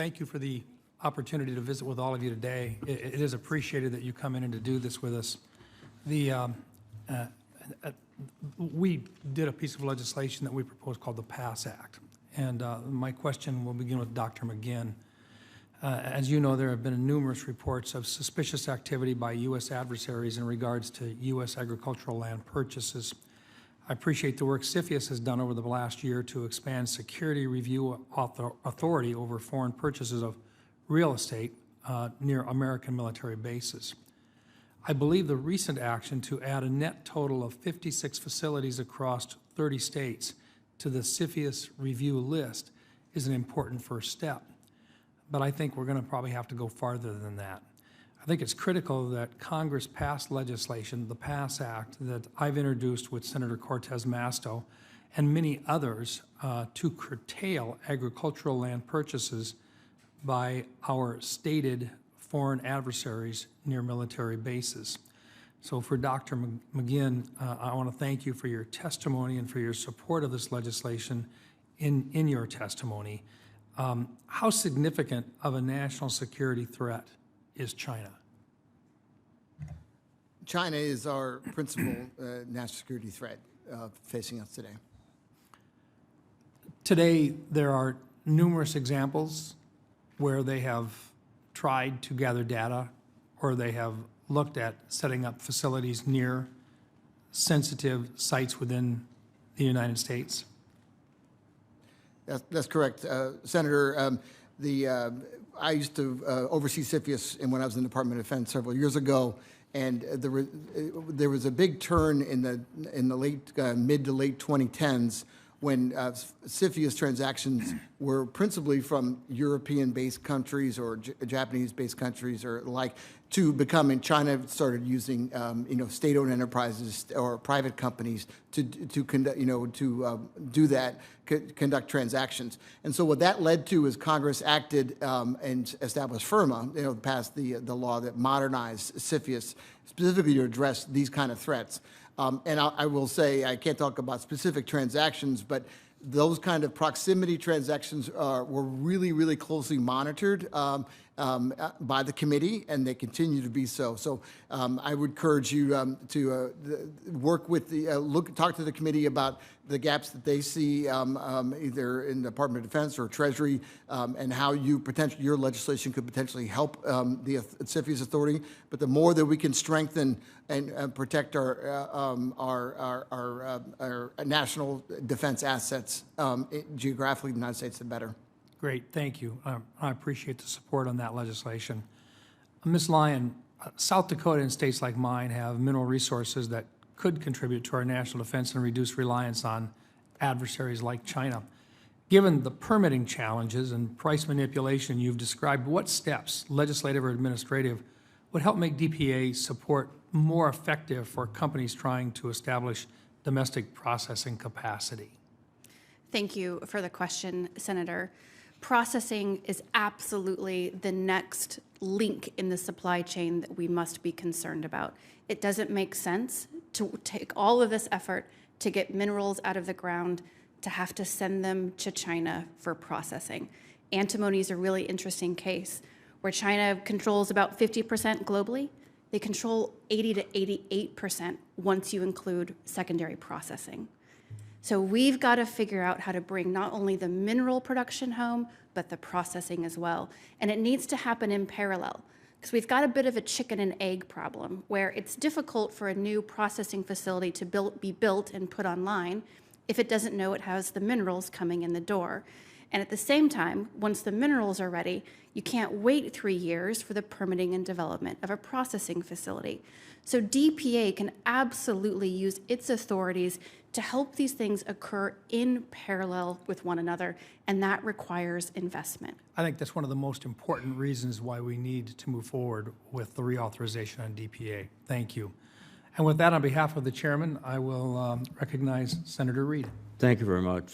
thank you for the opportunity to visit with all of you today. It is appreciated that you come in and to do this with us. We did a piece of legislation that we proposed called the PASS Act. And my question will begin with Dr. McGinn. As you know, there have been numerous reports of suspicious activity by U.S. adversaries in regards to U.S. agricultural land purchases. I appreciate the work CFIUS has done over the last year to expand security review authority over foreign purchases of real estate near American military bases. I believe the recent action to add a net total of 56 facilities across 30 states to the CFIUS review list is an important first step. But I think we're going to probably have to go farther than that. I think it's critical that Congress pass legislation, the PASS Act, that I've introduced with Senator Cortez Masto and many others to curtail agricultural land purchases by our stated foreign adversaries near military bases. So for Dr. McGinn, I want to thank you for your testimony and for your support of this legislation in your testimony. How significant of a national security threat is China? China is our principal national security threat facing us today. Today, there are numerous examples where they have tried to gather data or they have looked at setting up facilities near sensitive sites within the United States. That's correct, Senator. I used to oversee CFIUS when I was in the Department of Defense several years ago, and there was a big turn in the late mid to late 2010s when CFIUS transactions were principally from European-based countries or Japanese-based countries or like, to becoming China started using state-owned enterprises or private companies to conduct conduct transactions. And so what that led to is Congress acted and established FIRMA, passed the law that modernized CFIUS specifically to address these kind of threats. And I will say, I can't talk about specific transactions, but those kind of proximity transactions were really, really closely monitored by the committee, and they continue to be so. So I would encourage you to work with talk to the committee about the gaps that they see either in the Department of Defense or Treasury, and how your legislation could potentially help the CFIUS authority. But the more that we can strengthen and protect our national defense assets geographically in the United States, the better. Great, thank you. I appreciate the support on that legislation. Ms. Lyon, South Dakota and states like mine have mineral resources that could contribute to our national defense and reduce reliance on adversaries like China. Given the permitting challenges and price manipulation you've described, what steps, legislative or administrative, would help make DPA support more effective for companies trying to establish domestic processing capacity? Thank you for the question, Senator. Processing is absolutely the next link in the supply chain that we must be concerned about. It doesn't make sense to take all of this effort to get minerals out of the ground to have to send them to China for processing. Antimony is a really interesting case where China controls about 50% globally. They control 80 to 88% once you include secondary processing. So we've got to figure out how to bring not only the mineral production home, but the processing as well. And it needs to happen in parallel, because we've got a bit of a chicken and egg problem where it's difficult for a new processing facility to be built and put online if it doesn't know it has the minerals coming in the door. And at the same time, once the minerals are ready, you can't wait 3 years for the permitting and development of a processing facility. So DPA can absolutely use its authorities to help these things occur in parallel with one another, and that requires investment. I think that's one of the most important reasons why we need to move forward with the reauthorization on DPA. Thank you. And with that, on behalf of the chairman, I will recognize Senator Reed. Thank you very much.